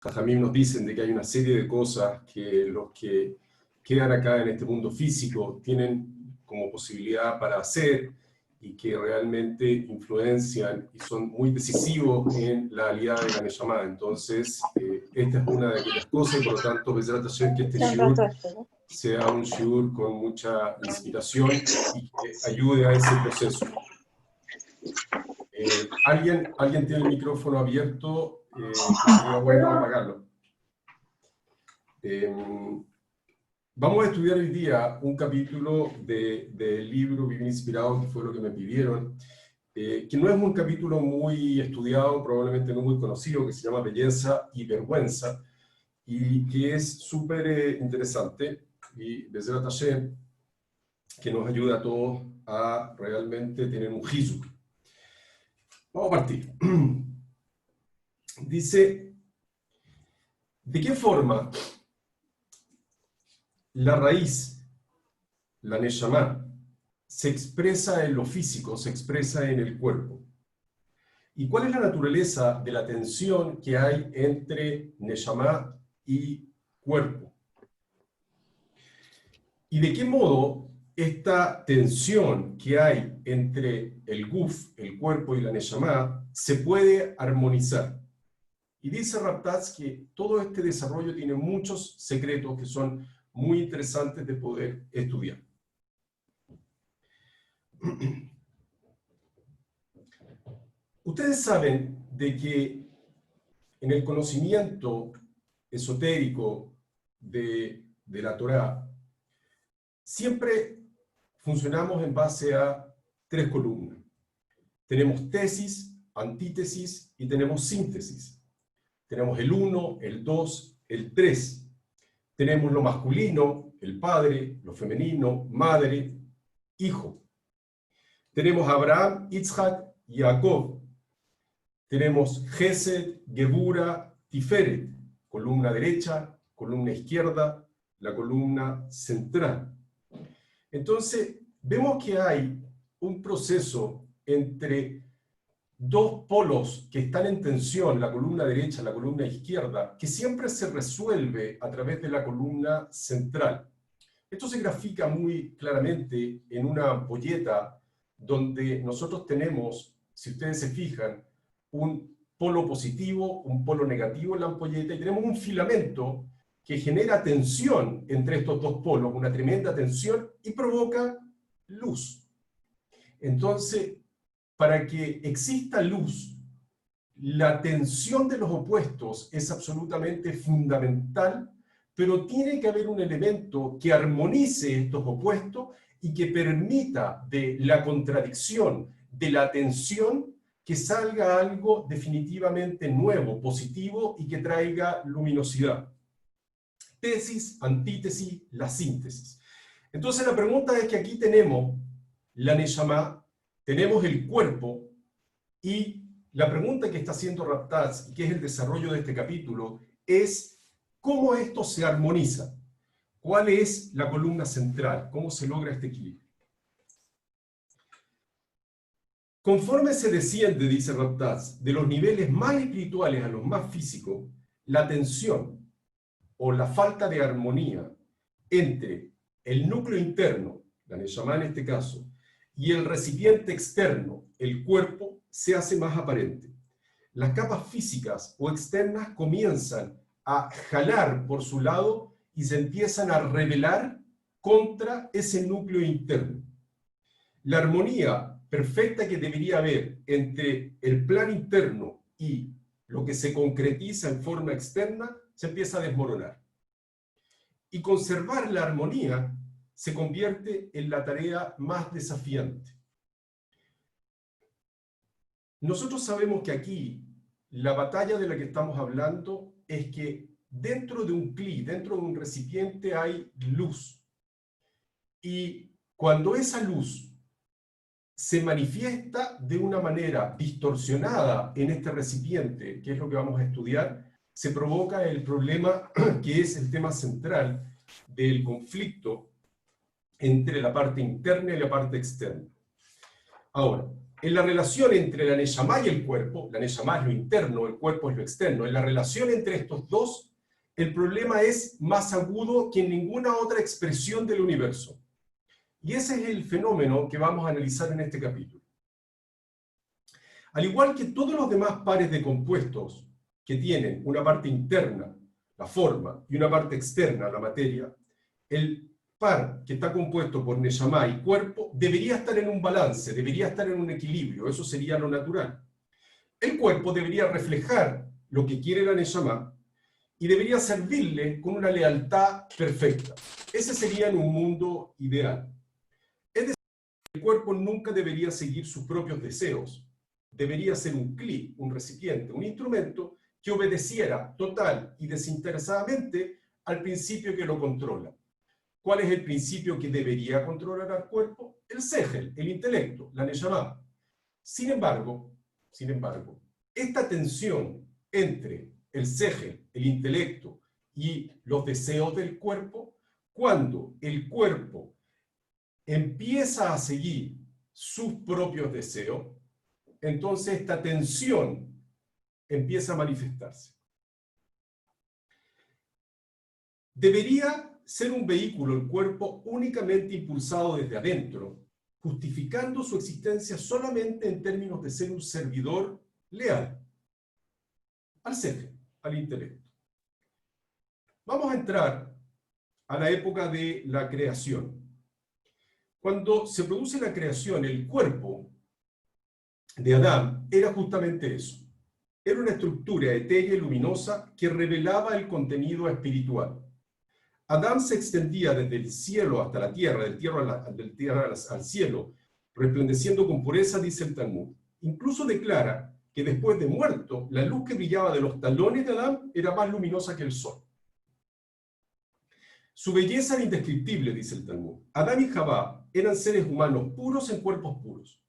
Jajamim nos dicen de que hay una serie de cosas que los que quedan acá en este mundo físico tienen como posibilidad para hacer y que realmente influencian y son muy decisivos en la realidad de la Neshama. Entonces, esta es una de aquellas cosas y por lo tanto, Bezrat Hashem, que este shiur sea un shiur con mucha inspiración y que ayude a ese proceso. ¿Alguien tiene el micrófono abierto? Que sería bueno apagarlo. Vamos a estudiar hoy día un capítulo del libro Vivir Inspirado, que fue lo que me pidieron, que no es un capítulo muy estudiado, probablemente no muy conocido, que se llama Belleza y Vergüenza, y que es súper interesante, y Bezrat Hashem, que nos ayuda a todos a realmente tener un jizuk. Vamos a partir. Dice, ¿de qué forma la raíz, la Neshama, se expresa en lo físico, se expresa en el cuerpo? ¿Y cuál es la naturaleza de la tensión que hay entre Neshama y cuerpo? ¿Y de qué modo esta tensión que hay entre el guf, el cuerpo y la Neshama, se puede armonizar? Y dice Raptaz que todo este desarrollo tiene muchos secretos que son muy interesantes de poder estudiar. Ustedes saben de que en el conocimiento esotérico de la Torá, siempre funcionamos en base a tres columnas. Tenemos tesis, antítesis y tenemos síntesis. Tenemos el 1, el 2, el 3. Tenemos lo masculino, el padre, lo femenino, madre, hijo. Tenemos Abraham, Yitzhak y Jacob. Tenemos Gesed, Gebura, Tiferet, columna derecha, columna izquierda, la columna central. Entonces, vemos que hay un proceso entre dos polos que están en tensión, la columna derecha y la columna izquierda, que siempre se resuelve a través de la columna central. Esto se grafica muy claramente en una ampolleta donde nosotros tenemos, si ustedes se fijan, un polo positivo, un polo negativo en la ampolleta y tenemos un filamento que genera tensión entre estos dos polos, una tremenda tensión, y provoca luz. Entonces, para que exista luz, la tensión de los opuestos es absolutamente fundamental, pero tiene que haber un elemento que armonice estos opuestos y que permita de la contradicción, de la tensión, que salga algo definitivamente nuevo, positivo y que traiga luminosidad. Tesis, antítesis, la síntesis. Entonces la pregunta es que aquí tenemos la Neshama, tenemos el cuerpo, y la pregunta que está haciendo Raptaz, y que es el desarrollo de este capítulo, es cómo esto se armoniza. ¿Cuál es la columna central? ¿Cómo se logra este equilibrio? Conforme se desciende, dice Raptaz, de los niveles más espirituales a los más físicos, la tensión o la falta de armonía entre el núcleo interno, la Neshama en este caso, y el recipiente externo, el cuerpo, se hace más aparente. Las capas físicas o externas comienzan a jalar por su lado y se empiezan a rebelar contra ese núcleo interno. La armonía perfecta que debería haber entre el plano interno y lo que se concretiza en forma externa se empieza a desmoronar. Y conservar la armonía se convierte en la tarea más desafiante. Nosotros sabemos que aquí la batalla de la que estamos hablando es que dentro de un cli, dentro de un recipiente hay luz. Y cuando esa luz se manifiesta de una manera distorsionada en este recipiente, que es lo que vamos a estudiar, se provoca el problema que es el tema central del conflicto entre la parte interna y la parte externa. Ahora, en la relación entre la Neshama y el cuerpo, la Neshama es lo interno, el cuerpo es lo externo, en la relación entre estos dos, el problema es más agudo que en ninguna otra expresión del universo. Y ese es el fenómeno que vamos a analizar en este capítulo. Al igual que todos los demás pares de compuestos que tienen una parte interna, la forma, y una parte externa, la materia, el par que está compuesto por Neshama y cuerpo debería estar en un balance, debería estar en un equilibrio, eso sería lo natural. El cuerpo debería reflejar lo que quiere la Neshama y debería servirle con una lealtad perfecta. Ese sería en un mundo ideal. Es decir, el cuerpo nunca debería seguir sus propios deseos, debería ser un cli, un recipiente, un instrumento que obedeciera total y desinteresadamente al principio que lo controla. ¿Cuál es el principio que debería controlar al cuerpo? El sehel, el intelecto, la neshama. Sin embargo, esta tensión entre el sehel, el intelecto y los deseos del cuerpo, cuando el cuerpo empieza a seguir sus propios deseos, entonces esta tensión empieza a manifestarse. Debería ser un vehículo el cuerpo únicamente impulsado desde adentro, justificando su existencia solamente en términos de ser un servidor leal al ser, al intelecto. Vamos a entrar a la época de la creación. Cuando se produce la creación, el cuerpo de Adán era justamente eso. Era una estructura etérea y luminosa que revelaba el contenido espiritual. Adán se extendía desde el cielo hasta la tierra, del tierra al cielo, resplandeciendo con pureza, dice el Talmud. Incluso declara que después de muerto, la luz que brillaba de los talones de Adán era más luminosa que el sol. Su belleza era indescriptible, dice el Talmud. Adán y Javá eran seres humanos puros en cuerpos puros.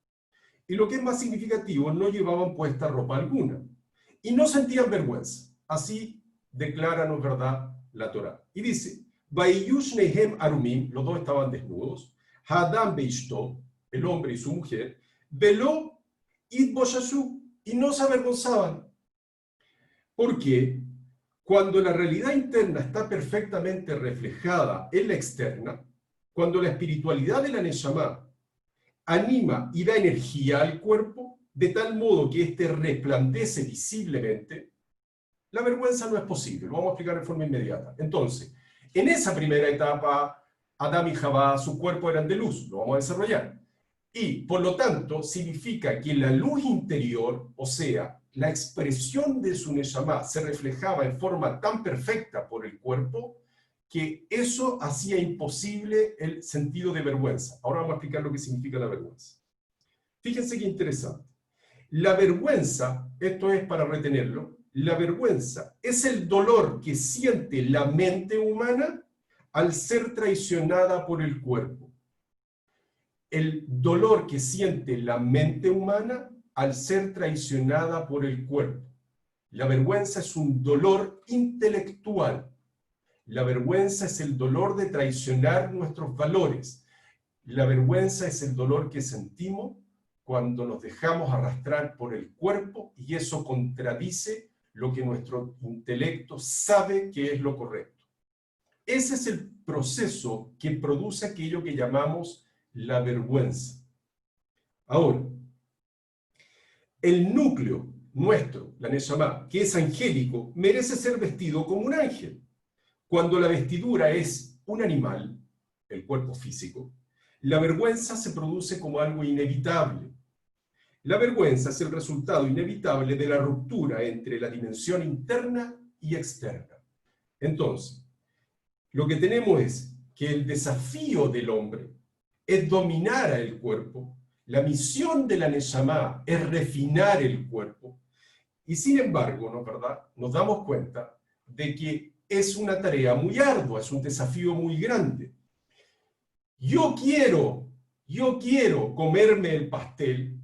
Y lo que es más significativo, no llevaban puesta ropa alguna. Y no sentían vergüenza. Así declara, ¿no es verdad?, la Torá. Y dice, Vayush Nehem Arumim, los dos estaban desnudos, Hadam Beishto, el hombre y su mujer, Velo Itboshashu, y no se avergonzaban. ¿Por qué? Cuando la realidad interna está perfectamente reflejada en la externa, cuando la espiritualidad de la Neshama anima y da energía al cuerpo, de tal modo que éste resplandece visiblemente, la vergüenza no es posible. Lo vamos a explicar de forma inmediata. Entonces, en esa primera etapa, Adán y Javá, su cuerpo eran de luz, lo vamos a desarrollar. Y, por lo tanto, significa que la luz interior, o sea, la expresión de su Neshama, se reflejaba en forma tan perfecta por el cuerpo, que eso hacía imposible el sentido de vergüenza. Ahora vamos a explicar lo que significa la vergüenza. Fíjense qué interesante. La vergüenza, esto es para retenerlo, la vergüenza es el dolor que siente la mente humana al ser traicionada por el cuerpo. El dolor que siente la mente humana al ser traicionada por el cuerpo. La vergüenza es un dolor intelectual. La vergüenza es el dolor de traicionar nuestros valores. La vergüenza es el dolor que sentimos cuando nos dejamos arrastrar por el cuerpo y eso contradice lo que nuestro intelecto sabe que es lo correcto. Ese es el proceso que produce aquello que llamamos la vergüenza. Ahora, el núcleo nuestro, la Neshama, que es angélico, merece ser vestido como un ángel. Cuando la vestidura es un animal, el cuerpo físico, la vergüenza se produce como algo inevitable. La vergüenza es el resultado inevitable de la ruptura entre la dimensión interna y externa. Entonces, lo que tenemos es que el desafío del hombre es dominar al cuerpo, la misión de la Neshama es refinar el cuerpo, y sin embargo, ¿no es verdad?, nos damos cuenta de que es una tarea muy ardua, es un desafío muy grande. Yo quiero comerme el pastel,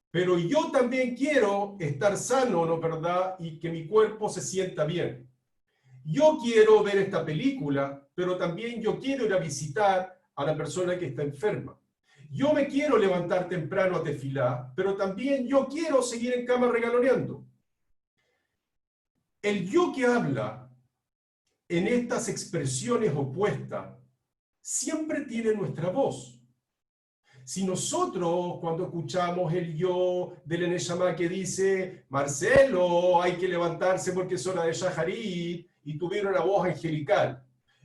pero yo también quiero estar sano, ¿no es verdad?, y que mi cuerpo se sienta bien. Yo quiero ver esta película, pero también yo quiero ir a visitar a la persona que está enferma. Yo me quiero levantar temprano a tefilá, pero también yo quiero seguir en cama regaloneando. El yo que habla en estas expresiones opuestas siempre tiene nuestra voz. Si nosotros, cuando escuchamos el yo del Neshama que dice, Marcelo, hay que levantarse porque es hora de Shaharit, y tuviera una voz angelical,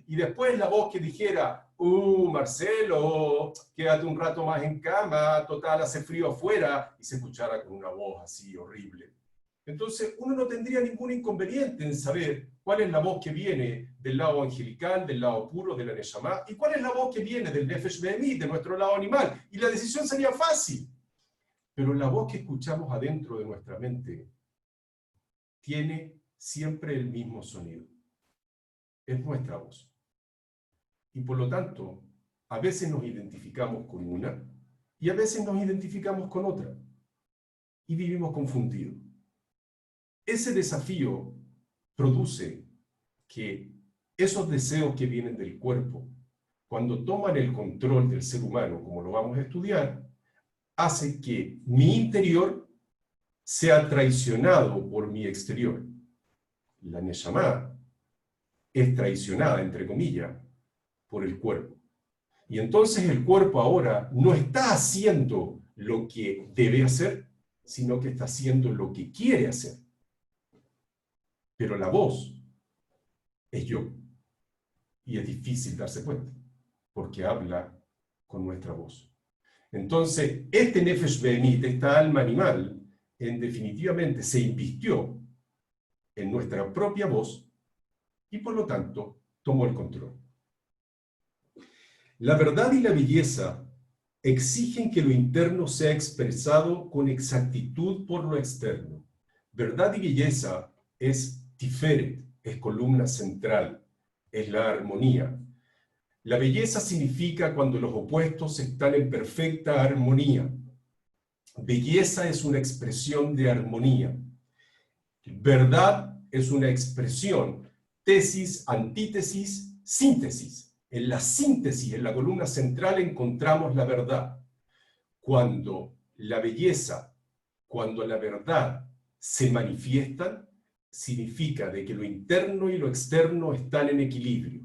y después la voz que dijera, Marcelo, quédate un rato más en cama, total, hace frío afuera, y se escuchara con una voz así horrible. Entonces, uno no tendría ningún inconveniente en saber cuál es la voz que viene del lado angelical, del lado puro de la Neshama, y cuál es la voz que viene del Nefesh Behemit, de nuestro lado animal. Y la decisión sería fácil. Pero la voz que escuchamos adentro de nuestra mente tiene siempre el mismo sonido. Es nuestra voz. Y por lo tanto, a veces nos identificamos con una y a veces nos identificamos con otra. Y vivimos confundidos. Ese desafío produce que esos deseos que vienen del cuerpo, cuando toman el control del ser humano, como lo vamos a estudiar, hace que mi interior sea traicionado por mi exterior. La Neshama es traicionada, entre comillas, por el cuerpo. Y entonces el cuerpo ahora no está haciendo lo que debe hacer, sino que está haciendo lo que quiere hacer. Pero la voz es yo. Y es difícil darse cuenta, porque habla con nuestra voz. Entonces, este Nefesh Behemit, esta alma animal, definitivamente se invistió en nuestra propia voz y por lo tanto tomó el control. La verdad y la belleza exigen que lo interno sea expresado con exactitud por lo externo. Verdad y belleza es Tiferet, es columna central, es la armonía. La belleza significa cuando los opuestos están en perfecta armonía. Belleza es una expresión de armonía. Verdad es una expresión, tesis, antítesis, síntesis. En la síntesis, en la columna central, encontramos la verdad. Cuando la belleza, cuando la verdad se manifiestan, significa de que lo interno y lo externo están en equilibrio.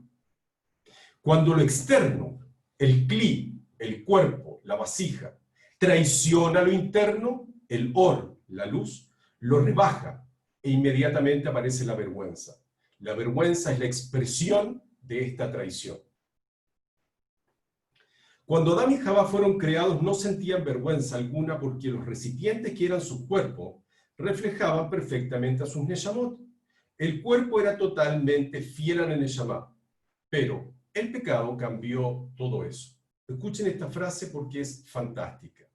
Cuando lo externo, el cli, el cuerpo, la vasija, traiciona lo interno, el or, la luz, lo rebaja e inmediatamente aparece la vergüenza. La vergüenza es la expresión de esta traición. Cuando Adán y Jabá fueron creados no sentían vergüenza alguna porque los recipientes que eran su cuerpo reflejaban perfectamente a sus Neshamot. El cuerpo era totalmente fiel al Neshama, pero el pecado cambió todo eso. Escuchen esta frase porque es fantástica.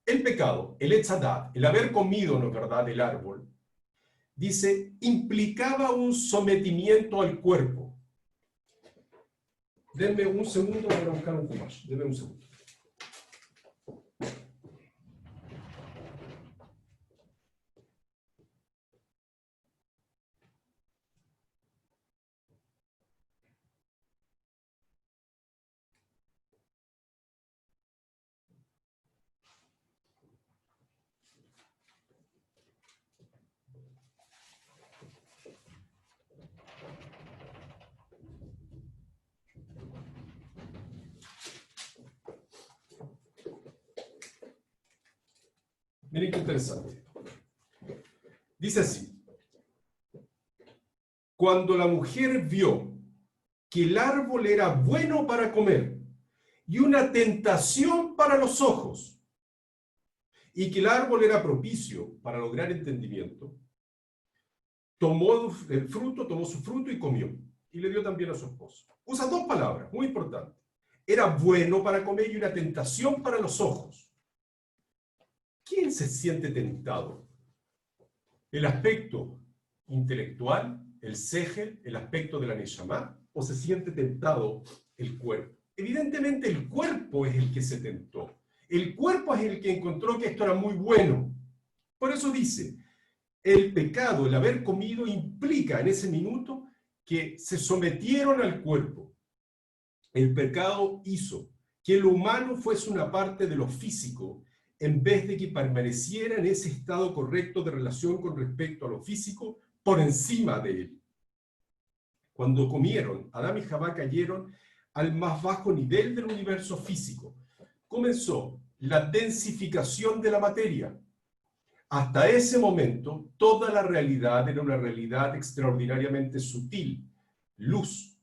El pecado, el Etz Hadat, el haber comido, ¿no es verdad?, del árbol, dice, implicaba un sometimiento al cuerpo. Denme un segundo para buscar un kumash. Denme un segundo. Miren qué interesante. Dice así. Cuando la mujer vio que el árbol era bueno para comer y una tentación para los ojos, y que el árbol era propicio para lograr entendimiento, tomó el fruto, tomó su fruto y comió. Y le dio también a su esposo. Usa dos palabras, muy importantes. Era bueno para comer y una tentación para los ojos. ¿Quién se siente tentado? ¿El aspecto intelectual, el sejel, el aspecto de la neshama? ¿O se siente tentado el cuerpo? Evidentemente el cuerpo es el que se tentó. El cuerpo es el que encontró que esto era muy bueno. Por eso dice, el pecado, el haber comido, implica en ese minuto que se sometieron al cuerpo. El pecado hizo que lo humano fuese una parte de lo físico, en vez de que permaneciera en ese estado correcto de relación con respecto a lo físico, por encima de él. Cuando comieron, Adán y Jabá cayeron al más bajo nivel del universo físico. Comenzó la densificación de la materia. Hasta ese momento, toda la realidad era una realidad extraordinariamente sutil, luz.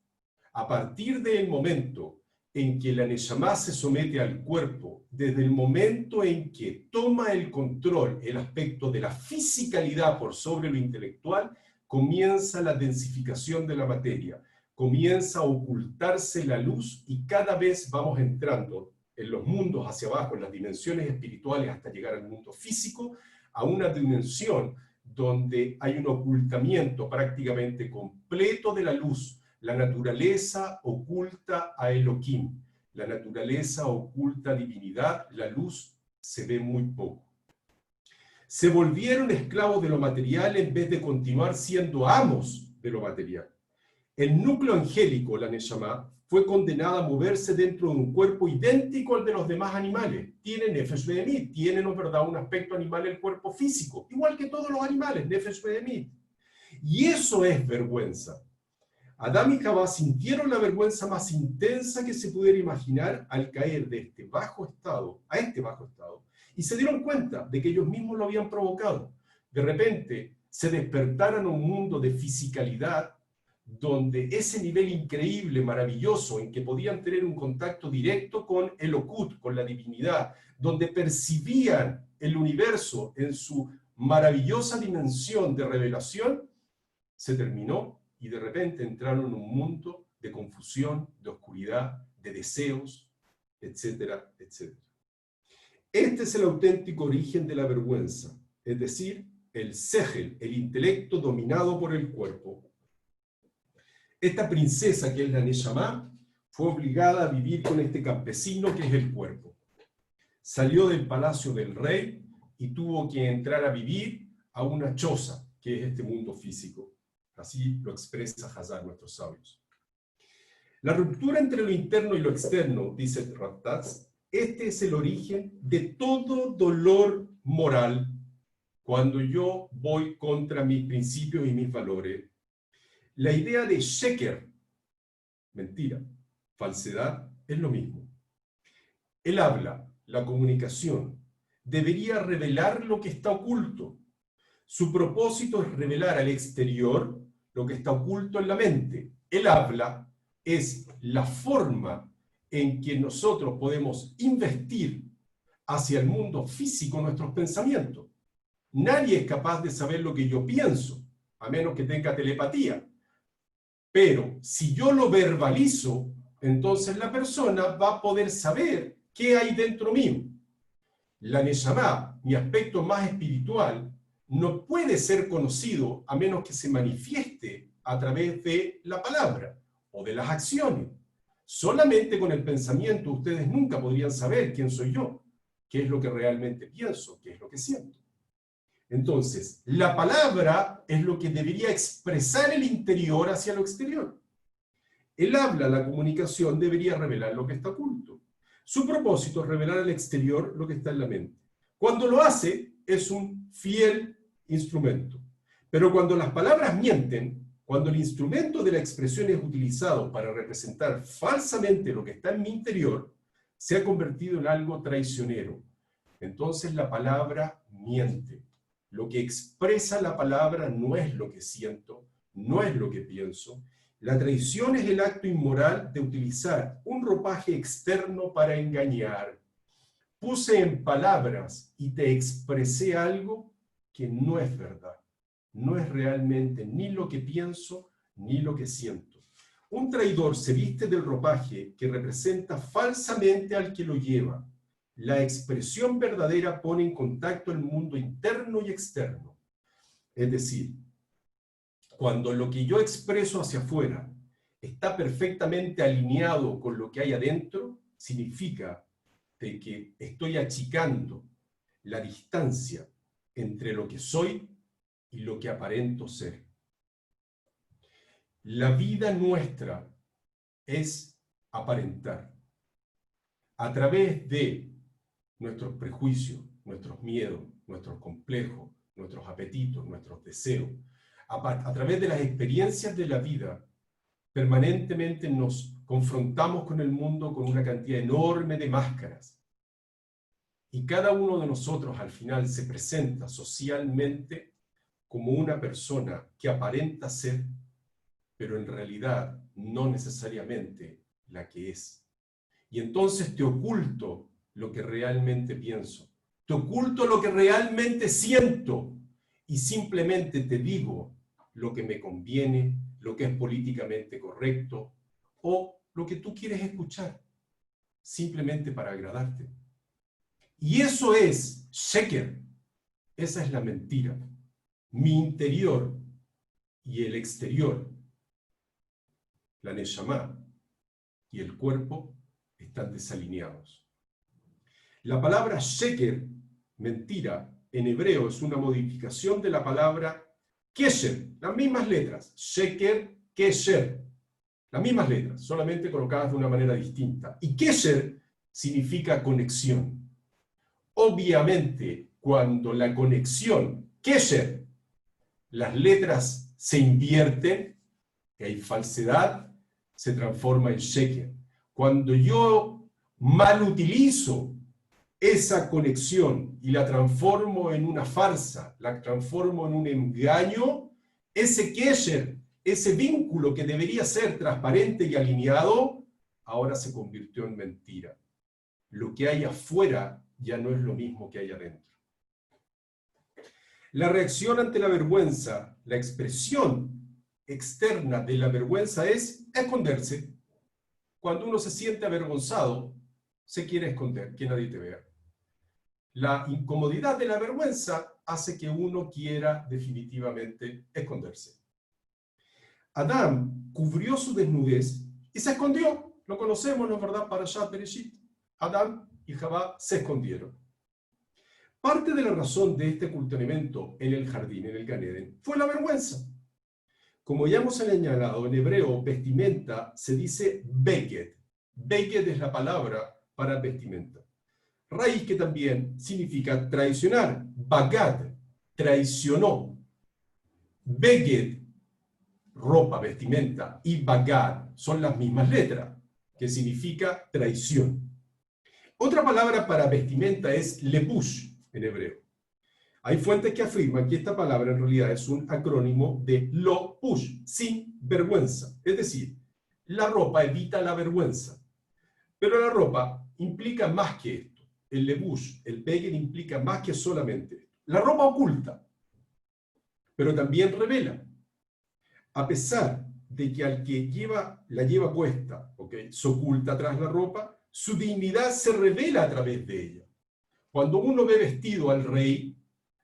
A partir del momento en que la Neshama se somete al cuerpo, desde el momento en que toma el control, el aspecto de la fisicalidad por sobre lo intelectual, comienza la densificación de la materia, comienza a ocultarse la luz y cada vez vamos entrando en los mundos hacia abajo, en las dimensiones espirituales hasta llegar al mundo físico, a una dimensión donde hay un ocultamiento prácticamente completo de la luz. La naturaleza oculta a Elohim, la naturaleza oculta divinidad, la luz se ve muy poco. Se volvieron esclavos de lo material en vez de continuar siendo amos de lo material. El núcleo angélico, la Neshama, fue condenada a moverse dentro de un cuerpo idéntico al de los demás animales. Tiene Nefesh Behemit, tiene, ¿no es verdad?, un aspecto animal el cuerpo físico, igual que todos los animales, Nefesh Behemit. Y eso es vergüenza. Adán y Jabá sintieron la vergüenza más intensa que se pudiera imaginar al caer de este bajo estado a este bajo estado, y se dieron cuenta de que ellos mismos lo habían provocado. De repente se despertaron a un mundo de fisicalidad donde ese nivel increíble, maravilloso, en que podían tener un contacto directo con el Okut, con la divinidad, donde percibían el universo en su maravillosa dimensión de revelación, se terminó y de repente entraron en un mundo de confusión, de oscuridad, de deseos, etcétera, etcétera. Este es el auténtico origen de la vergüenza, es decir, el sehel, el intelecto dominado por el cuerpo. Esta princesa, que es la Neshama, fue obligada a vivir con este campesino que es el cuerpo. Salió del palacio del rey y tuvo que entrar a vivir a una choza, que es este mundo físico. Así lo expresa Hazar, nuestros sabios. La ruptura entre lo interno y lo externo, dice Raptaz, este es el origen de todo dolor moral cuando yo voy contra mis principios y mis valores. La idea de sheker, mentira, falsedad, es lo mismo. El habla, la comunicación, debería revelar lo que está oculto. Su propósito es revelar al exterior lo que está oculto en la mente. El habla es la forma en que nosotros podemos investir hacia el mundo físico nuestros pensamientos. Nadie es capaz de saber lo que yo pienso, a menos que tenga telepatía. Pero si yo lo verbalizo, entonces la persona va a poder saber qué hay dentro mío. La Neshama, mi aspecto más espiritual, no puede ser conocido a menos que se manifieste a través de la palabra o de las acciones. Solamente con el pensamiento ustedes nunca podrían saber quién soy yo, qué es lo que realmente pienso, qué es lo que siento. Entonces, la palabra es lo que debería expresar el interior hacia lo exterior. El habla, la comunicación, debería revelar lo que está oculto. Su propósito es revelar al exterior lo que está en la mente. Cuando lo hace, es un fiel instrumento. Pero cuando las palabras mienten, cuando el instrumento de la expresión es utilizado para representar falsamente lo que está en mi interior, se ha convertido en algo traicionero. Entonces la palabra miente. Lo que expresa la palabra no es lo que siento, no es lo que pienso. La traición es el acto inmoral de utilizar un ropaje externo para engañar. Puse en palabras y te expresé algo que no es verdad. No es realmente ni lo que pienso ni lo que siento. Un traidor se viste del ropaje que representa falsamente al que lo lleva. La expresión verdadera pone en contacto el mundo interno y externo. Es decir, cuando lo que yo expreso hacia afuera está perfectamente alineado con lo que hay adentro, significa de que estoy achicando la distancia entre lo que soy y lo que aparento ser. La vida nuestra es aparentar. a través de nuestros prejuicios, nuestros miedos, nuestros complejos, nuestros apetitos, nuestros deseos, a través de las experiencias de la vida, permanentemente nos confrontamos con el mundo con una cantidad enorme de máscaras. Y cada uno de nosotros al final se presenta socialmente como una persona que aparenta ser, pero en realidad no necesariamente la que es. Y entonces te oculto lo que realmente pienso, te oculto lo que realmente siento, y simplemente te digo lo que me conviene, lo que es políticamente correcto, o lo que tú quieres escuchar, simplemente para agradarte. Y eso es sheker, esa es la mentira. Mi interior y el exterior, la neshama y el cuerpo, están desalineados. La palabra sheker, mentira, en hebreo es una modificación de la palabra kesher, las mismas letras, sheker, kesher, las mismas letras, solamente colocadas de una manera distinta. Y kesher significa conexión. Obviamente, cuando la conexión, kesher, las letras se invierten, que hay falsedad, se transforma en sheker. Cuando yo mal utilizo esa conexión y la transformo en una farsa, la transformo en un engaño, ese kesher, ese vínculo que debería ser transparente y alineado, ahora se convirtió en mentira. Lo que hay afuera ya no es lo mismo que hay adentro. La reacción ante la vergüenza, la expresión externa de la vergüenza es esconderse. Cuando uno se siente avergonzado, se quiere esconder, que nadie te vea. La incomodidad de la vergüenza hace que uno quiera definitivamente esconderse. Adán cubrió su desnudez y se escondió. Lo conocemos, ¿no es verdad? Parashat Bereshit. Adán y Jabá se escondieron. Parte de la razón de este ocultamiento en el jardín, en el Gan Eden, fue la vergüenza. Como ya hemos señalado, en hebreo, vestimenta se dice beged. Beged es la palabra para vestimenta. Raíz que también significa traicionar. Bagad, traicionó. Beged, ropa, vestimenta, y bagad son las mismas letras, que significa traición. Otra palabra para vestimenta es lebush en hebreo. Hay fuentes que afirman que esta palabra en realidad es un acrónimo de lo push, sin vergüenza. Es decir, la ropa evita la vergüenza. Pero la ropa implica más que esto. El lebush, el beged, implica más que solamente esto. La ropa oculta, pero también revela. A pesar de que al que la lleva puesta, ¿okay?, se oculta tras la ropa, su dignidad se revela a través de ella. Cuando uno ve vestido al rey,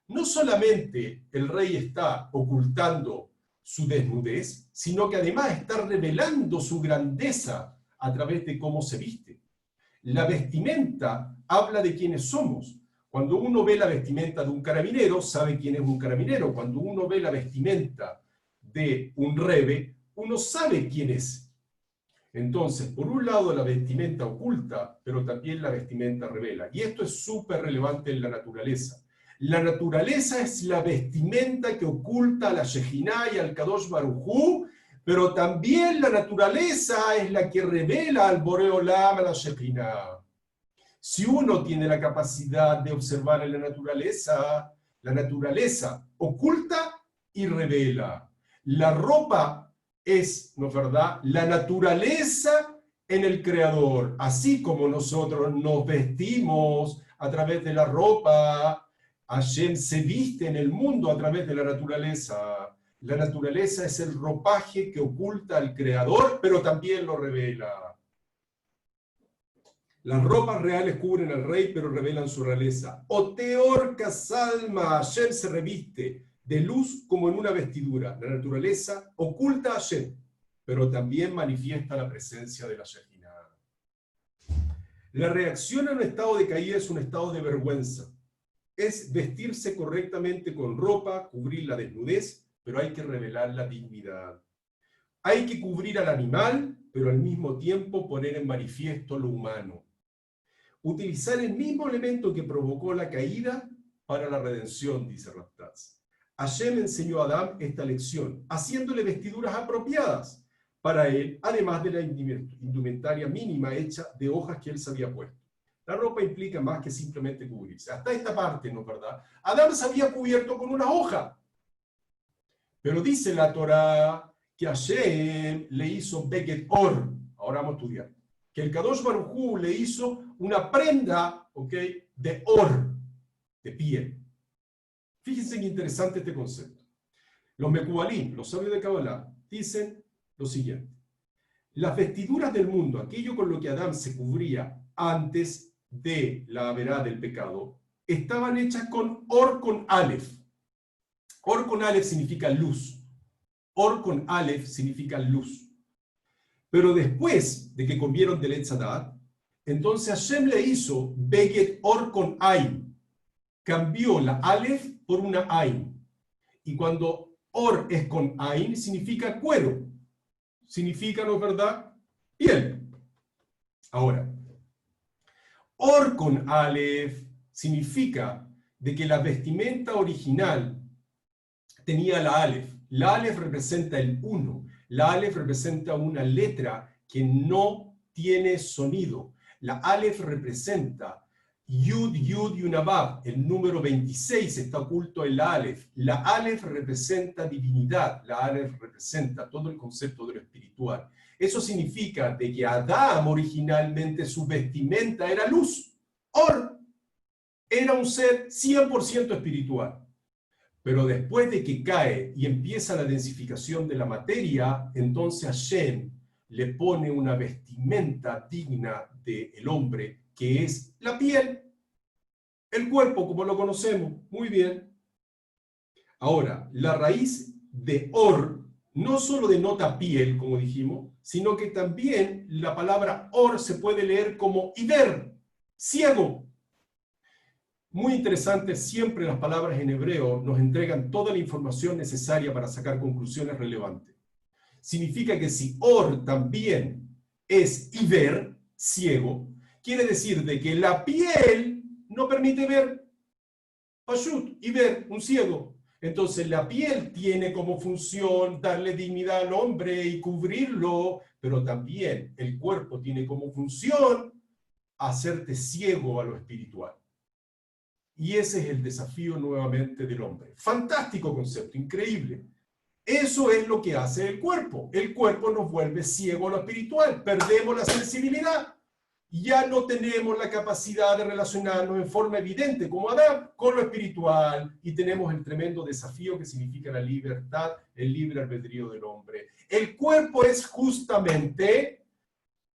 no solamente el rey está ocultando su desnudez, sino que además está revelando su grandeza a través de cómo se viste. La vestimenta habla de quiénes somos. Cuando uno ve la vestimenta de un carabinero, sabe quién es un carabinero. Cuando uno ve la vestimenta de un rebe, uno sabe quién es. Entonces, por un lado la vestimenta oculta, pero también la vestimenta revela. Y esto es súper relevante en la naturaleza. La naturaleza es la vestimenta que oculta a la Shejiná y al Kadosh Baruj Hu, pero también la naturaleza es la que revela al Boré Olam, a la Shejiná. Si uno tiene la capacidad de observar en la naturaleza oculta y revela. La ropa es, ¿no es verdad?, la naturaleza en el Creador. Así como nosotros nos vestimos a través de la ropa, Hashem se viste en el mundo a través de la naturaleza. La naturaleza es el ropaje que oculta al Creador, pero también lo revela. Las ropas reales cubren al rey, pero revelan su realeza. Oteor Kasalma, Hashem se reviste de luz como en una vestidura. La naturaleza oculta a Hashem, pero también manifiesta la presencia de la Shekinah. La reacción a un estado de caída es un estado de vergüenza. Es vestirse correctamente con ropa, cubrir la desnudez, pero hay que revelar la dignidad. Hay que cubrir al animal, pero al mismo tiempo poner en manifiesto lo humano. utilizar el mismo elemento que provocó la caída para la redención, dice Raptaz. Hashem enseñó a Adán esta lección, haciéndole vestiduras apropiadas para él, además de la indumentaria mínima hecha de hojas que él se había puesto. La ropa implica más que simplemente cubrirse. Hasta esta parte, ¿no es verdad? Adán se había cubierto con una hoja. Pero dice la Torá que Hashem le hizo Beged Or. Ahora vamos a estudiar. Que el Kadosh Baruj Hu le hizo una prenda, ¿ok?, de or, de piel. Fíjense qué interesante este concepto. Los Mekubalim, los sabios de Kabbalah, dicen lo siguiente. Las vestiduras del mundo, aquello con lo que Adán se cubría antes de la haberá del pecado, estaban hechas con or con alef. Or con alef significa luz. Or con alef significa luz. Pero después de que comieron del Etz Hadat, entonces Hashem le hizo Beged Or con Ain. Cambió la alef por una Ain. Y cuando Or es con Ain, significa cuero. Significa, ¿no es verdad?, piel. Ahora, Or con alef significa de que la vestimenta original tenía la alef. La alef representa el 1. La alef representa una letra que no tiene sonido. La alef representa Yud, Yud y una Vav. El número 26 está oculto en la alef. La alef representa divinidad. La alef representa todo el concepto de lo espiritual. Eso significa de que Adán originalmente su vestimenta era luz. Or era un ser 100% espiritual. Pero después de que cae y empieza la densificación de la materia, entonces Hashem le pone una vestimenta digna del hombre, que es la piel, el cuerpo como lo conocemos. Muy bien. Ahora, la raíz de or no solo denota piel, como dijimos, sino que también la palabra or se puede leer como iver, ciego. Muy interesante, siempre las palabras en hebreo nos entregan toda la información necesaria para sacar conclusiones relevantes. Significa que si or también es iver, ciego, quiere decir de que la piel no permite ver. Pashut, iver, un ciego. Entonces la piel tiene como función darle dignidad al hombre y cubrirlo, pero también el cuerpo tiene como función hacerte ciego a lo espiritual. Y ese es el desafío nuevamente del hombre. Fantástico concepto, increíble. Eso es lo que hace el cuerpo. El cuerpo nos vuelve ciego a lo espiritual. Perdemos la sensibilidad. Ya no tenemos la capacidad de relacionarnos en forma evidente como Adán con lo espiritual. Y tenemos el tremendo desafío que significa la libertad, el libre albedrío del hombre. El cuerpo es justamente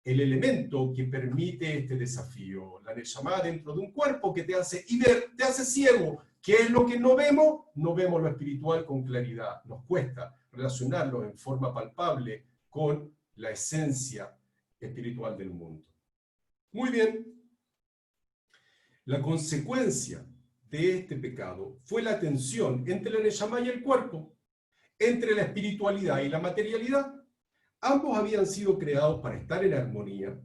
el elemento que permite este desafío. La Neshama dentro de un cuerpo que te hace ver, te hace ciego. ¿Qué es lo que no vemos? No vemos lo espiritual con claridad. Nos cuesta relacionarlo en forma palpable con la esencia espiritual del mundo. Muy bien. La consecuencia de este pecado fue la tensión entre la Neshama y el cuerpo, entre la espiritualidad y la materialidad. Ambos habían sido creados para estar en armonía,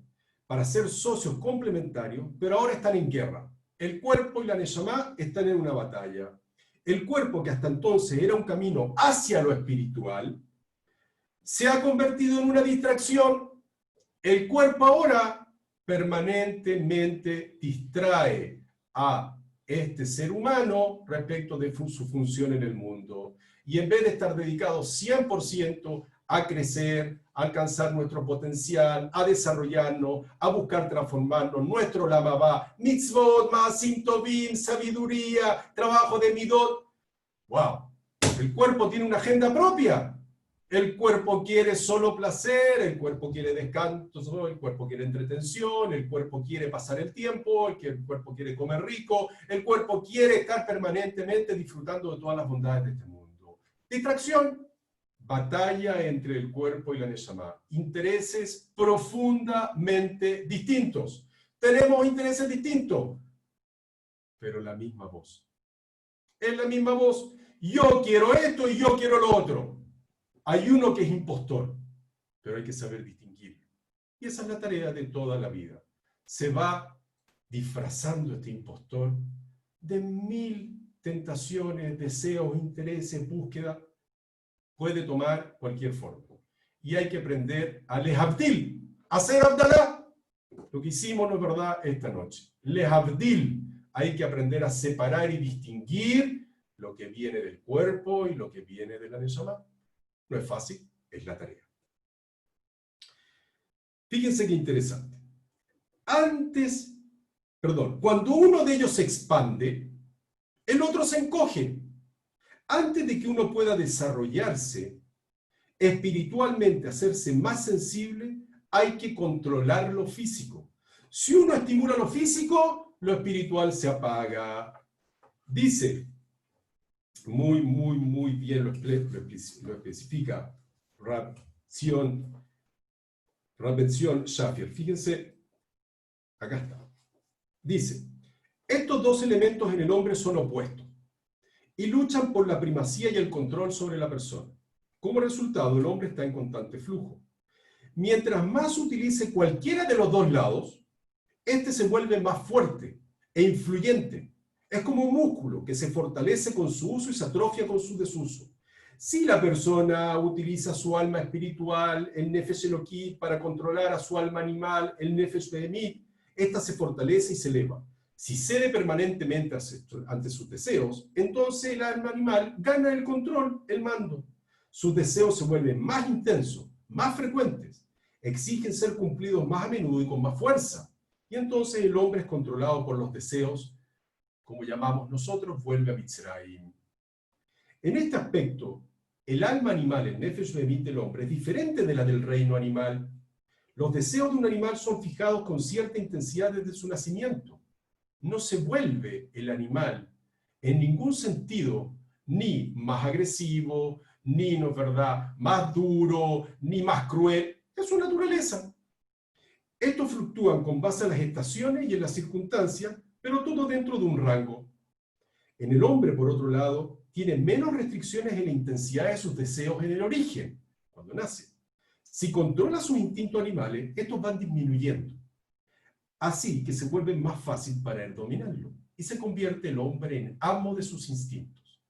para ser socios complementarios, pero ahora están en guerra. El cuerpo y la Neshama están en una batalla. El cuerpo, que hasta entonces era un camino hacia lo espiritual, se ha convertido en una distracción. El cuerpo ahora permanentemente distrae a este ser humano respecto de su función en el mundo. Y en vez de estar dedicado 100% a crecer, a alcanzar nuestro potencial, a desarrollarnos, a buscar transformarnos, nuestro lamabá, mitzvot, maasim tovim, sabiduría, trabajo de midot. ¡Wow! El cuerpo tiene una agenda propia. El cuerpo quiere solo placer, el cuerpo quiere descanso, el cuerpo quiere entretención, el cuerpo quiere pasar el tiempo, el cuerpo quiere comer rico, el cuerpo quiere estar permanentemente disfrutando de todas las bondades de este mundo. Distracción. Batalla entre el cuerpo y la Neshama. Intereses profundamente distintos. Tenemos intereses distintos, pero la misma voz. Es la misma voz. Yo quiero esto y yo quiero lo otro. Hay uno que es impostor, pero hay que saber distinguirlo. Y esa es la tarea de toda la vida. Se va disfrazando a este impostor de 1000 tentaciones, deseos, intereses, búsqueda, puede tomar cualquier forma. Y hay que aprender a lehavdil, a hacer Abdalá. Lo que hicimos, ¿no es verdad?, esta noche. Lehavdil, hay que aprender a separar y distinguir lo que viene del cuerpo y lo que viene de la neshama. No es fácil, es la tarea. Fíjense qué interesante. Cuando uno de ellos se expande, el otro se encoge. Antes de que uno pueda desarrollarse espiritualmente, hacerse más sensible, hay que controlar lo físico. Si uno estimula lo físico, lo espiritual se apaga. Dice, muy bien lo especifica Rabbezion Shafir. Fíjense, acá está. Dice, estos dos elementos en el hombre son opuestos y luchan por la primacía y el control sobre la persona. Como resultado, el hombre está en constante flujo. Mientras más utilice cualquiera de los dos lados, este se vuelve más fuerte e influyente. Es como un músculo que se fortalece con su uso y se atrofia con su desuso. Si la persona utiliza su alma espiritual, el Nefesh Elokí, para controlar a su alma animal, el Nefesh Behemit, esta se fortalece y se eleva. Si cede permanentemente ante sus deseos, entonces el alma animal gana el control, el mando. Sus deseos se vuelven más intensos, más frecuentes, exigen ser cumplidos más a menudo y con más fuerza. Y entonces el hombre es controlado por los deseos, como llamamos nosotros, vuelve a Mitzrayim. En este aspecto, el alma animal, el Nefesh Behemit del hombre, es diferente de la del reino animal. Los deseos de un animal son fijados con cierta intensidad desde su nacimiento. No se vuelve el animal en ningún sentido ni más agresivo, ni, no es verdad, más duro, ni más cruel. Es su naturaleza. Estos fluctúan con base en las estaciones y en las circunstancias, pero todo dentro de un rango. En el hombre, por otro lado, tiene menos restricciones en la intensidad de sus deseos en el origen, cuando nace. Si controla sus instintos animales, estos van disminuyendo. Así que se vuelve más fácil para él dominarlo, y se convierte el hombre en amo de sus instintos.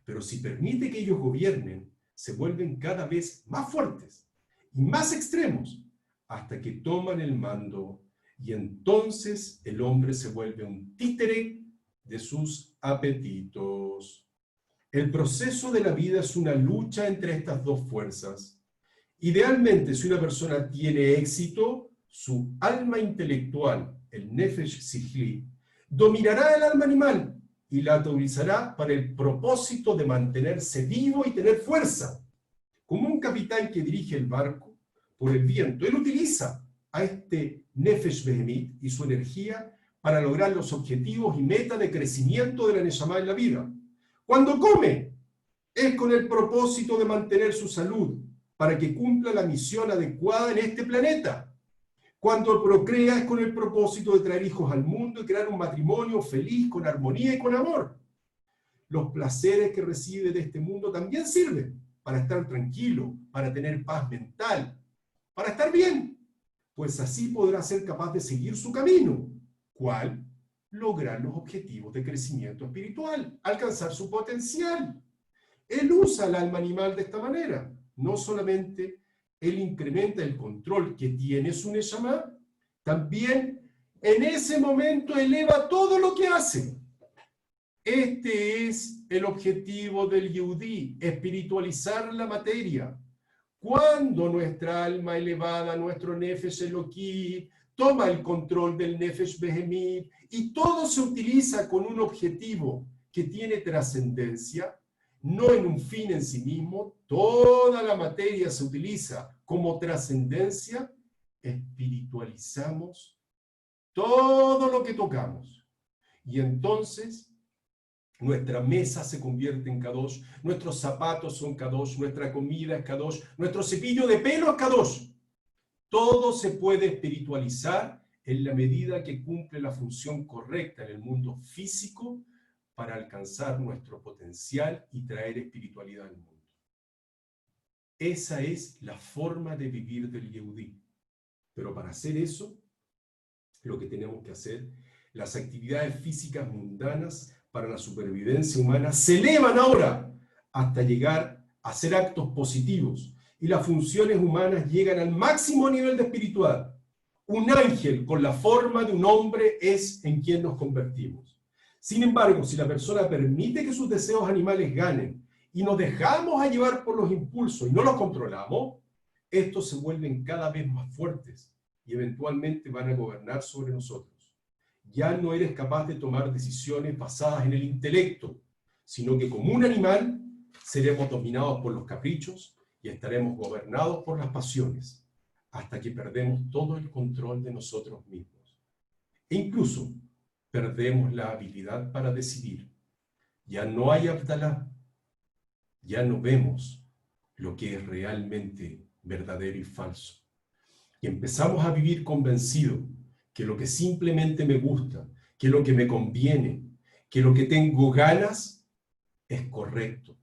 Pero si permite que ellos gobiernen, se vuelven cada vez más fuertes y más extremos, hasta que toman el mando, y entonces el hombre se vuelve un títere de sus apetitos. El proceso de la vida es una lucha entre estas dos fuerzas. Idealmente, si una persona tiene éxito, su alma intelectual, el Nefesh Sihli, dominará el alma animal y la utilizará para el propósito de mantenerse vivo y tener fuerza. Como un capitán que dirige el barco por el viento, él utiliza a este Nefesh Behemit y su energía para lograr los objetivos y metas de crecimiento de la Neshama en la vida. Cuando come, es con el propósito de mantener su salud, para que cumpla la misión adecuada en este planeta. Cuando procrea es con el propósito de traer hijos al mundo y crear un matrimonio feliz, con armonía y con amor. Los placeres que recibe de este mundo también sirven para estar tranquilo, para tener paz mental, para estar bien, pues así podrá ser capaz de seguir su camino. ¿Cuál? Lograr los objetivos de crecimiento espiritual, alcanzar su potencial. Él usa el alma animal de esta manera. No solamente él incrementa el control que tiene su Neshama, también en ese momento eleva todo lo que hace. Este es el objetivo del Yehudí, espiritualizar la materia. Cuando nuestra alma elevada, nuestro Nefesh Elokí, toma el control del Nefesh Behemit y todo se utiliza con un objetivo que tiene trascendencia, no en un fin en sí mismo, toda la materia se utiliza como trascendencia, espiritualizamos todo lo que tocamos. Y entonces nuestra mesa se convierte en Kadosh, nuestros zapatos son Kadosh, nuestra comida es Kadosh, nuestro cepillo de pelo es Kadosh. Todo se puede espiritualizar en la medida que cumple la función correcta en el mundo físico para alcanzar nuestro potencial y traer espiritualidad al mundo. Esa es la forma de vivir del Yehudí. Pero para hacer eso, lo que tenemos que hacer Las actividades físicas mundanas para la supervivencia humana se elevan ahora hasta llegar a ser actos positivos, y las funciones humanas llegan al máximo nivel de espiritual. Un ángel con la forma de un hombre es en quien nos convertimos. Sin embargo, si la persona permite que sus deseos animales ganen y nos dejamos a llevar por los impulsos y no los controlamos, estos se vuelven cada vez más fuertes y eventualmente van a gobernar sobre nosotros. Ya no eres capaz de tomar decisiones basadas en el intelecto, sino que como un animal seremos dominados por los caprichos y estaremos gobernados por las pasiones, hasta que perdemos todo el control de nosotros mismos. E incluso perdemos la habilidad para decidir. Ya no hay Abdalá. Ya no vemos lo que es realmente verdadero y falso. Y empezamos a vivir convencidos que lo que simplemente me gusta, que lo que me conviene, que lo que tengo ganas es correcto.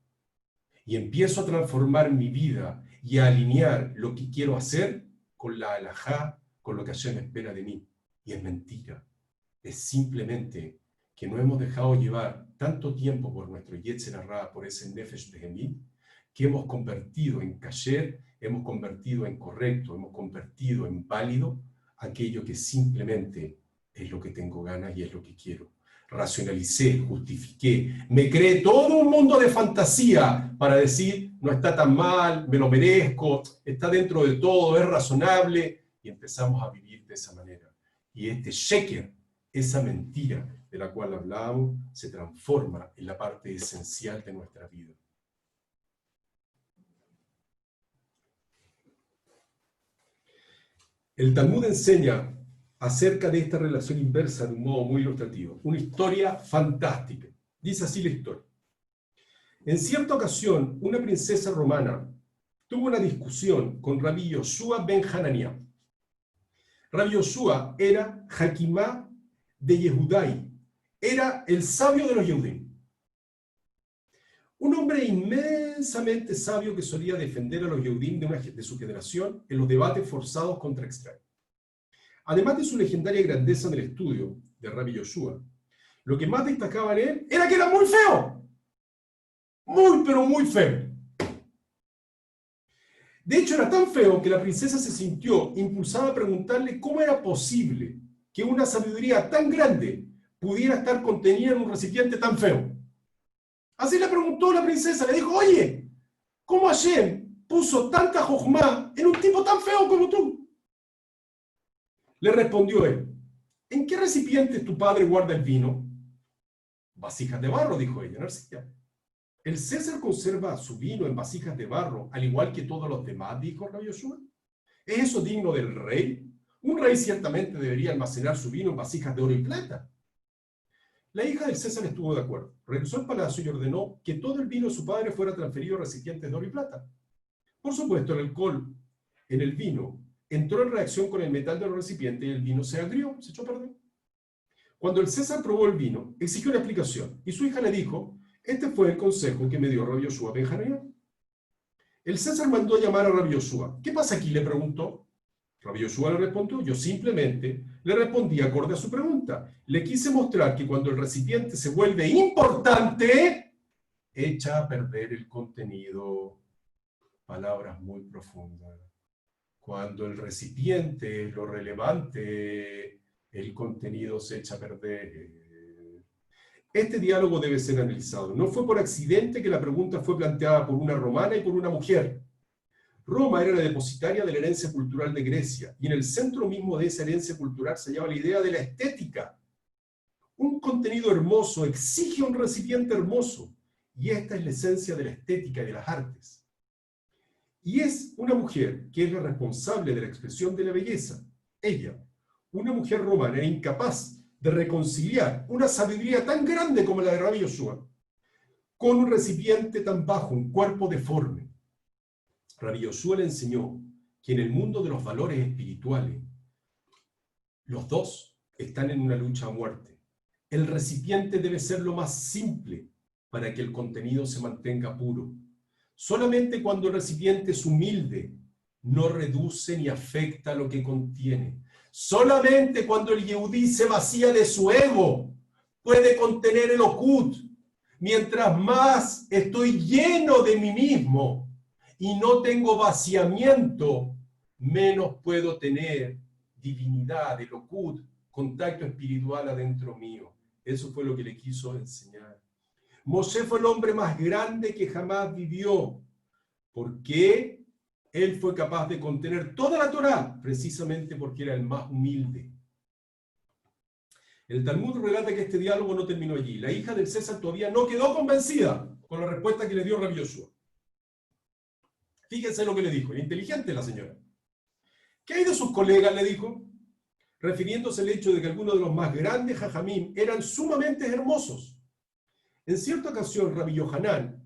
Y empiezo a transformar mi vida y a alinear lo que quiero hacer con la halajá, con lo que Hashem espera de mí. Y es mentira. Es simplemente que no hemos dejado llevar tanto tiempo por nuestro Yetzer Hara, por ese Nefesh Behemit, que hemos convertido en kasher, hemos convertido en correcto, hemos convertido en válido aquello que simplemente es lo que tengo ganas y es lo que quiero. Racionalicé, justifiqué, me creé todo un mundo de fantasía para decir, no está tan mal, me lo merezco, está dentro de todo, es razonable, y empezamos a vivir de esa manera. Y este sheker, esa mentira de la cual hablábamos, se transforma en la parte esencial de nuestra vida. El Talmud enseña acerca de esta relación inversa de un modo muy ilustrativo. Una historia fantástica. Dice así la historia. En cierta ocasión, una princesa romana tuvo una discusión con Rabbi Yoshua ben Hananiah. Rabbi Yoshua era Hakimá de Yehudai, era el sabio de los Yehudim. Un hombre inmensamente sabio que solía defender a los Yehudim de su generación en los debates forzados contra extraños. Además de su legendaria grandeza en el estudio de Rabbi Yoshua, lo que más destacaba en él era que era muy feo. Muy, pero muy feo. De hecho, era tan feo que la princesa se sintió impulsada a preguntarle cómo era posible que una sabiduría tan grande pudiera estar contenida en un recipiente tan feo. Así le preguntó la princesa, le dijo, oye, ¿cómo Hashem puso tanta jojma en un tipo tan feo como tú? Le respondió él, ¿en qué recipiente tu padre guarda el vino? Vasijas de barro, dijo ella, Narcisa. ¿El César conserva su vino en vasijas de barro, al igual que todos los demás? Dijo Rabbi Yoshua. ¿Es eso digno del rey? Un rey ciertamente debería almacenar su vino en vasijas de oro y plata. La hija del César estuvo de acuerdo. Regresó al palacio y ordenó que todo el vino de su padre fuera transferido a recipientes de oro y plata. Por supuesto, el alcohol en el vino entró en reacción con el metal del recipiente y el vino se agrió, se echó a perder. Cuando el César probó el vino, exigió una explicación y su hija le dijo, este fue el consejo que me dio Rabbi Yoshua ben Hananiah. El César mandó a llamar a Rabbi Yoshua. ¿Qué pasa aquí?, le preguntó. Rabbi Yoshua le respondió, yo simplemente le respondí acorde a su pregunta. Le quise mostrar que cuando el recipiente se vuelve importante, echa a perder el contenido. Palabras muy profundas. Cuando el recipiente es lo relevante, el contenido se echa a perder. Este diálogo debe ser analizado. No fue por accidente que la pregunta fue planteada por una romana y por una mujer. Roma era la depositaria de la herencia cultural de Grecia, y en el centro mismo de esa herencia cultural se hallaba la idea de la estética. Un contenido hermoso exige un recipiente hermoso, y esta es la esencia de la estética y de las artes. Y es una mujer que es la responsable de la expresión de la belleza. Ella, una mujer romana, era incapaz de reconciliar una sabiduría tan grande como la de Rabbi Yoshua con un recipiente tan bajo, un cuerpo deforme. Rabbi Yoshua le enseñó que en el mundo de los valores espirituales, los dos están en una lucha a muerte. El recipiente debe ser lo más simple para que el contenido se mantenga puro. Solamente cuando el recipiente es humilde, no reduce ni afecta lo que contiene. Solamente cuando el Yehudí se vacía de su ego, puede contener el Okut. Mientras más estoy lleno de mí mismo y no tengo vaciamiento, menos puedo tener divinidad, el Okut, contacto espiritual adentro mío. Eso fue lo que le quiso enseñar. Moshe fue el hombre más grande que jamás vivió. ¿Por qué? Él fue capaz de contener toda la Torá, precisamente porque era el más humilde. El Talmud relata que este diálogo no terminó allí. La hija del César todavía no quedó convencida con la respuesta que le dio Rabbi Yoshua. Fíjense lo que le dijo, inteligente la señora. ¿Qué hay de sus colegas?, le dijo, refiriéndose al hecho de que algunos de los más grandes jajamim eran sumamente hermosos. En cierta ocasión, Rabbi Yohanan,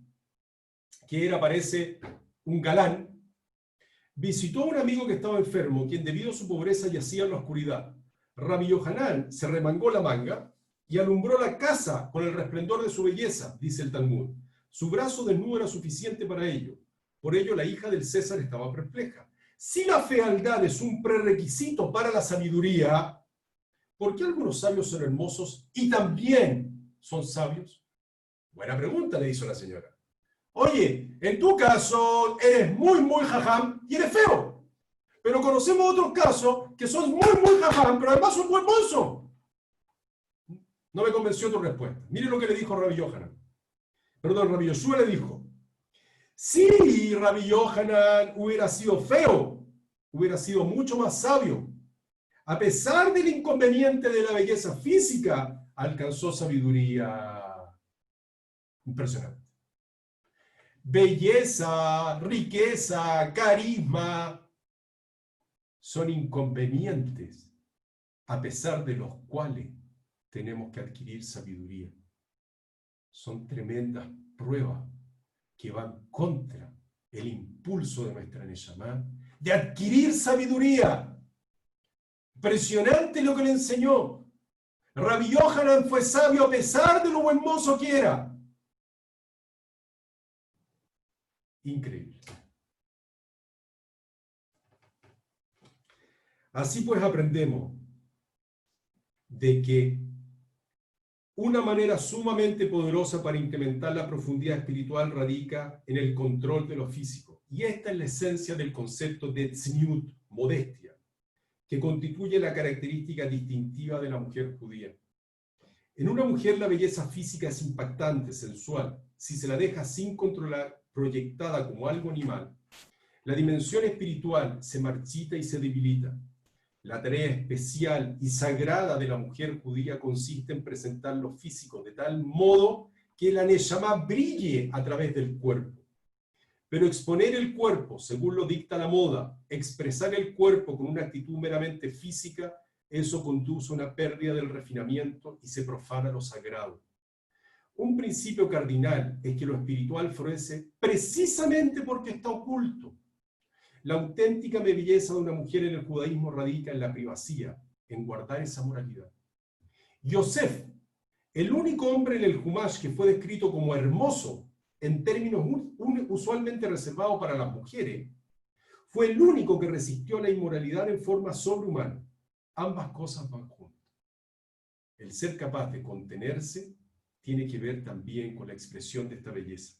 que era, parece, un galán, visitó a un amigo que estaba enfermo, quien debido a su pobreza yacía en la oscuridad. Rabbi Yohanan se remangó la manga y alumbró la casa con el resplendor de su belleza, dice el Talmud. Su brazo desnudo era suficiente para ello. Por ello la hija del César estaba perpleja. Si la fealdad es un prerequisito para la sabiduría, ¿por qué algunos sabios son hermosos y también son sabios? Buena pregunta, le hizo la señora. Oye, en tu caso eres muy jajam y eres feo. Pero conocemos otros casos que son muy jajam, pero además son muy hermosos. No me convenció tu respuesta. Mire lo que le dijo Rabbi Yohanan. Perdón, Rabbi Yoshua le dijo. Si Rabbi Yohanan hubiera sido feo, hubiera sido mucho más sabio. A pesar del inconveniente de la belleza física, alcanzó sabiduría. Impresionante. Belleza, riqueza, carisma son inconvenientes a pesar de los cuales tenemos que adquirir sabiduría. Son tremendas pruebas que van contra el impulso de nuestra Neshama de adquirir sabiduría. Impresionante lo que le enseñó. Rabbi Yohanan fue sabio a pesar de lo buen mozo que era. Increíble. Así pues aprendemos de que una manera sumamente poderosa para incrementar la profundidad espiritual radica en el control de lo físico. Y esta es la esencia del concepto de tzniut, modestia, que constituye la característica distintiva de la mujer judía. En una mujer la belleza física es impactante, sensual. Si se la deja sin controlar, proyectada como algo animal, la dimensión espiritual se marchita y se debilita. La tarea especial y sagrada de la mujer judía consiste en presentar lo físico de tal modo que la Neshama brille a través del cuerpo. Pero exponer el cuerpo, según lo dicta la moda, expresar el cuerpo con una actitud meramente física, eso conduce a una pérdida del refinamiento y se profana lo sagrado. Un principio cardinal es que lo espiritual florece precisamente porque está oculto. La auténtica belleza de una mujer en el judaísmo radica en la privacidad, en guardar esa moralidad. Yosef, el único hombre en el Humash que fue descrito como hermoso, en términos usualmente reservados para las mujeres, fue el único que resistió la inmoralidad en forma sobrehumana. Ambas cosas van juntas. El ser capaz de contenerse tiene que ver también con la expresión de esta belleza.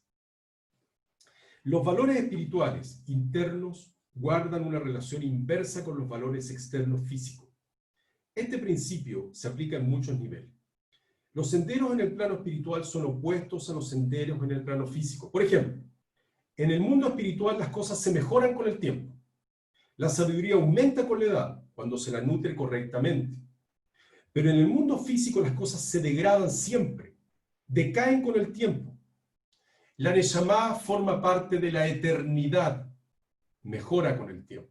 Los valores espirituales internos guardan una relación inversa con los valores externos físicos. Este principio se aplica en muchos niveles. Los senderos en el plano espiritual son opuestos a los senderos en el plano físico. Por ejemplo, en el mundo espiritual las cosas se mejoran con el tiempo. La sabiduría aumenta con la edad, cuando se la nutre correctamente. Pero en el mundo físico las cosas se degradan siempre, decaen con el tiempo. La Neshama forma parte de la eternidad, mejora con el tiempo.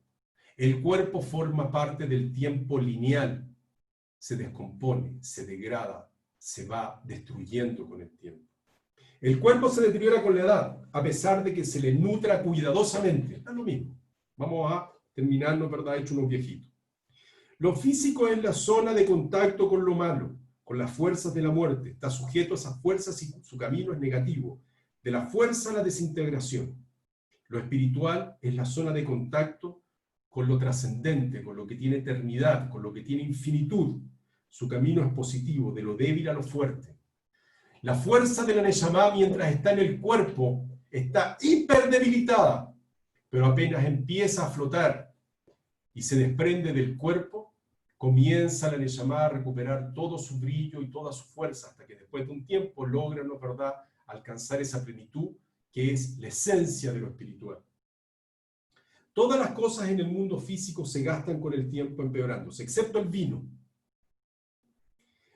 El cuerpo forma parte del tiempo lineal, se descompone, se degrada, se va destruyendo con el tiempo. El cuerpo se deteriora con la edad, a pesar de que se le nutra cuidadosamente. Es lo mismo. Vamos a terminarnos, ¿verdad?, hecho unos viejitos. Lo físico es la zona de contacto con lo malo, con las fuerzas de la muerte. Está sujeto a esas fuerzas y su camino es negativo. De la fuerza a la desintegración. Lo espiritual es la zona de contacto con lo trascendente, con lo que tiene eternidad, con lo que tiene infinitud. Su camino es positivo, de lo débil a lo fuerte. La fuerza de la Neshama, mientras está en el cuerpo, está hiperdebilitada, pero apenas empieza a flotar y se desprende del cuerpo, comienza la Neshama a recuperar todo su brillo y toda su fuerza, hasta que después de un tiempo logra, ¿no es verdad?, alcanzar esa plenitud que es la esencia de lo espiritual. Todas las cosas en el mundo físico se gastan con el tiempo empeorándose, excepto el vino.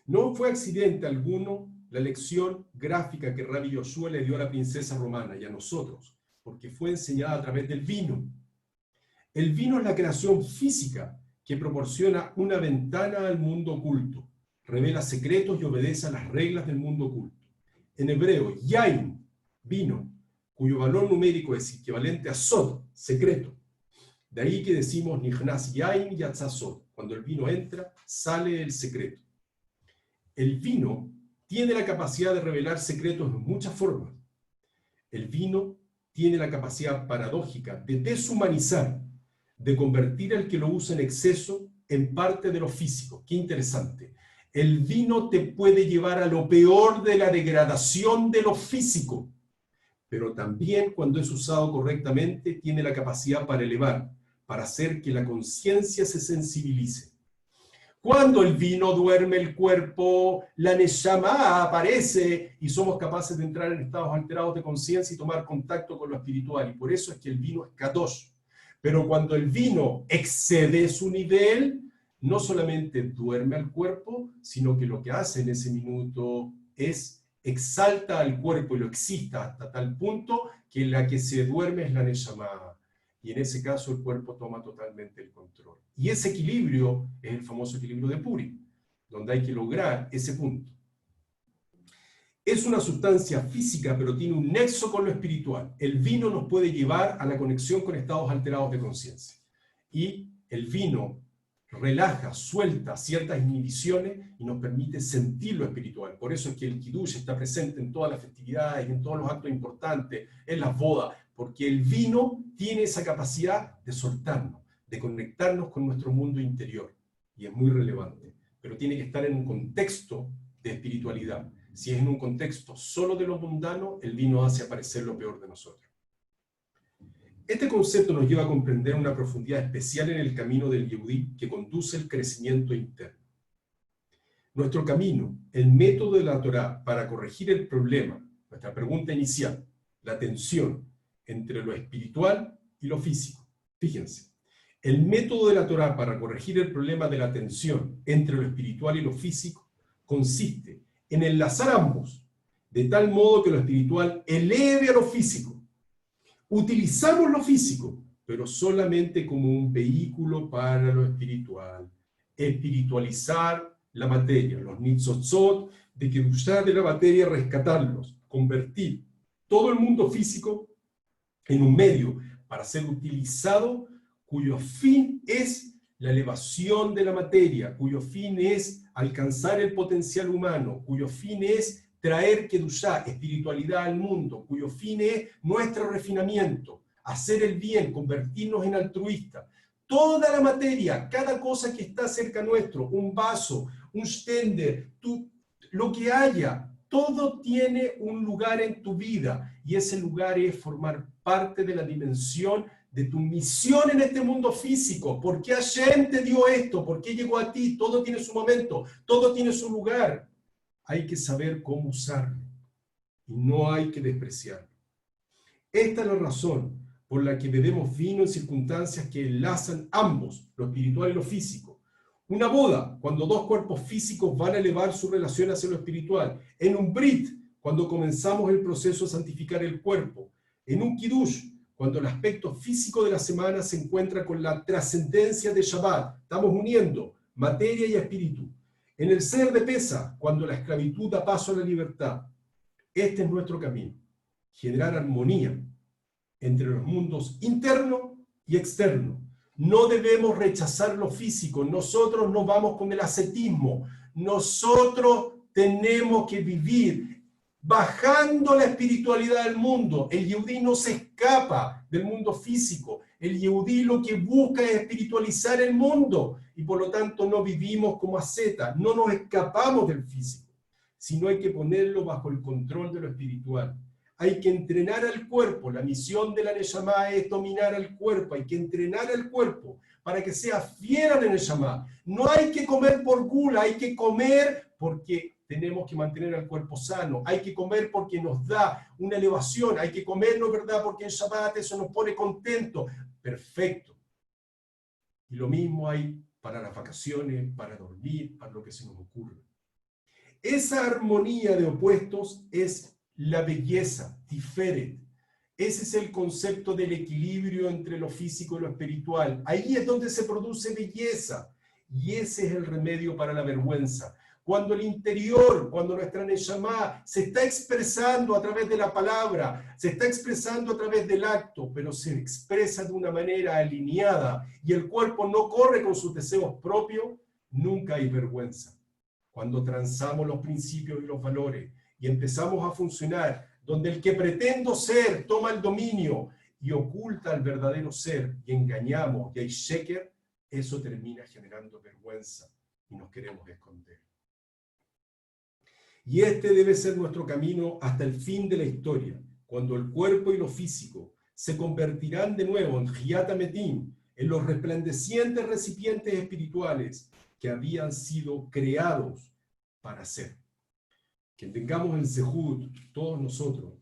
No fue accidente alguno la lección gráfica que Rabbi Yoshua le dio a la princesa romana y a nosotros, porque fue enseñada a través del vino. El vino es la creación física que proporciona una ventana al mundo oculto, revela secretos y obedece a las reglas del mundo oculto. En hebreo, yain, vino, cuyo valor numérico es equivalente a sod, secreto. De ahí que decimos nichnas yain yatzah sod. Cuando el vino entra, sale el secreto. El vino tiene la capacidad de revelar secretos en muchas formas. El vino tiene la capacidad paradójica de deshumanizar, de convertir al que lo usa en exceso en parte de lo físico. Qué interesante. El vino te puede llevar a lo peor de la degradación de lo físico, pero también cuando es usado correctamente tiene la capacidad para elevar, para hacer que la conciencia se sensibilice. Cuando el vino duerme el cuerpo, la Neshama aparece y somos capaces de entrar en estados alterados de conciencia y tomar contacto con lo espiritual. Y por eso es que el vino es kadosh. Pero cuando el vino excede su nivel, no solamente duerme al cuerpo, sino que lo que hace en ese minuto es exalta al cuerpo y lo excita hasta tal punto que la que se duerme es la Neshama. Y en ese caso el cuerpo toma totalmente el control. Y ese equilibrio es el famoso equilibrio de Purim, donde hay que lograr ese punto. Es una sustancia física, pero tiene un nexo con lo espiritual. El vino nos puede llevar a la conexión con estados alterados de conciencia. Y el vino relaja, suelta ciertas inhibiciones y nos permite sentir lo espiritual. Por eso es que el Kiddush está presente en todas las festividades, en todos los actos importantes, en las bodas, porque el vino tiene esa capacidad de soltarnos, de conectarnos con nuestro mundo interior. Y es muy relevante. Pero tiene que estar en un contexto de espiritualidad. Si es en un contexto solo de lo mundano, el vino hace aparecer lo peor de nosotros. Este concepto nos lleva a comprender una profundidad especial en el camino del Yehudí que conduce al crecimiento interno. Nuestro camino, el método de la Torá para corregir el problema, nuestra pregunta inicial, la tensión entre lo espiritual y lo físico. Fíjense, el método de la Torá para corregir el problema de la tensión entre lo espiritual y lo físico consiste en enlazar ambos, de tal modo que lo espiritual eleve a lo físico. Utilizamos lo físico, pero solamente como un vehículo para lo espiritual. Espiritualizar la materia, los nitzotzot, de que usar de la materia, rescatarlos, convertir todo el mundo físico en un medio para ser utilizado, cuyo fin es la elevación de la materia, cuyo fin es alcanzar el potencial humano, cuyo fin es traer Kedushá, espiritualidad al mundo, cuyo fin es nuestro refinamiento, hacer el bien, convertirnos en altruistas. Toda la materia, cada cosa que está cerca nuestro, un vaso, un stender, lo que haya, todo tiene un lugar en tu vida y ese lugar es formar parte de la dimensión de tu misión en este mundo físico. ¿Por qué Hashem te dio esto? ¿Por qué llegó a ti? Todo tiene su momento, todo tiene su lugar. Hay que saber cómo usarlo y no hay que despreciarlo. Esta es la razón por la que bebemos vino en circunstancias que enlazan ambos, lo espiritual y lo físico. Una boda, cuando dos cuerpos físicos van a elevar su relación hacia lo espiritual. En un brit, cuando comenzamos el proceso de santificar el cuerpo. En un kiddush, cuando el aspecto físico de la semana se encuentra con la trascendencia de Shabbat. Estamos uniendo materia y espíritu. En el ser de Pesa, cuando la esclavitud da paso a la libertad. Este es nuestro camino. Generar armonía entre los mundos interno y externo. No debemos rechazar lo físico. Nosotros no vamos con el ascetismo. Nosotros tenemos que vivir bajando la espiritualidad del mundo. El Yehudí no se escapa del mundo físico. El Yehudí lo que busca es espiritualizar el mundo, y por lo tanto no vivimos como ascetas, no nos escapamos del físico, sino hay que ponerlo bajo el control de lo espiritual. Hay que entrenar al cuerpo. La misión de la Neshama es dominar al cuerpo. Hay que entrenar al cuerpo para que sea fiel a la Neshama. No hay que comer por gula, hay que comer porque tenemos que mantener al cuerpo sano. Hay que comer porque nos da una elevación. Hay que comer, ¿no es verdad?, porque en Shabbat eso nos pone contento. Perfecto. Y lo mismo hay para las vacaciones, para dormir, para lo que se nos ocurre. Esa armonía de opuestos es la belleza, Tiferet. Ese es el concepto del equilibrio entre lo físico y lo espiritual. Ahí es donde se produce belleza. Y ese es el remedio para la vergüenza. Cuando el interior, cuando nuestra Neshama se está expresando a través de la palabra, se está expresando a través del acto, pero se expresa de una manera alineada y el cuerpo no corre con sus deseos propios, nunca hay vergüenza. Cuando transamos los principios y los valores y empezamos a funcionar, donde el que pretendo ser toma el dominio y oculta al verdadero ser, y engañamos, y hay sheker, eso termina generando vergüenza y nos queremos esconder. Y este debe ser nuestro camino hasta el fin de la historia, cuando el cuerpo y lo físico se convertirán de nuevo en Hiat Hametim, en los resplandecientes recipientes espirituales que habían sido creados para ser. Que tengamos el zehut, todos nosotros,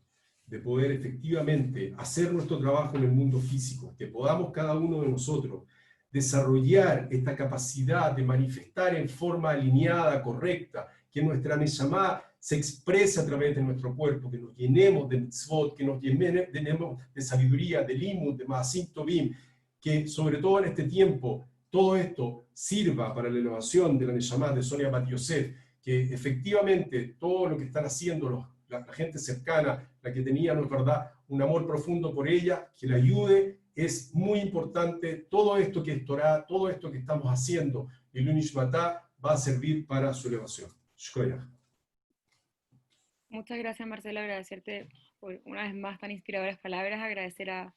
de poder efectivamente hacer nuestro trabajo en el mundo físico, que podamos cada uno de nosotros desarrollar esta capacidad de manifestar en forma alineada, correcta, que nuestra Neshama se exprese a través de nuestro cuerpo, que nos llenemos de mitzvot, que nos llenemos de sabiduría, de limud, de maasim tovim, que sobre todo en este tiempo todo esto sirva para la elevación de la Neshama de Sonia Bat Yosef, que efectivamente todo lo que están haciendo la gente cercana, la que tenía, no es verdad, un amor profundo por ella, que la ayude, es muy importante. Todo esto que es Torah, todo esto que estamos haciendo, el Unishmatá, va a servir para su elevación. Shkoyach. Muchas gracias, Marcelo. Agradecerte por una vez más tan inspiradoras palabras, agradecer a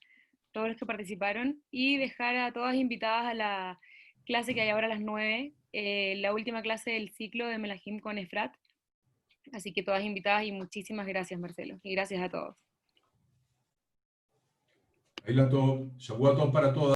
todos los que participaron y dejar a todas invitadas a la clase que hay ahora a las 9, la última clase del ciclo de Melahim con Efrat. Así que todas invitadas y muchísimas gracias, Marcelo. Y gracias a todos. Shavuot Tov para todas.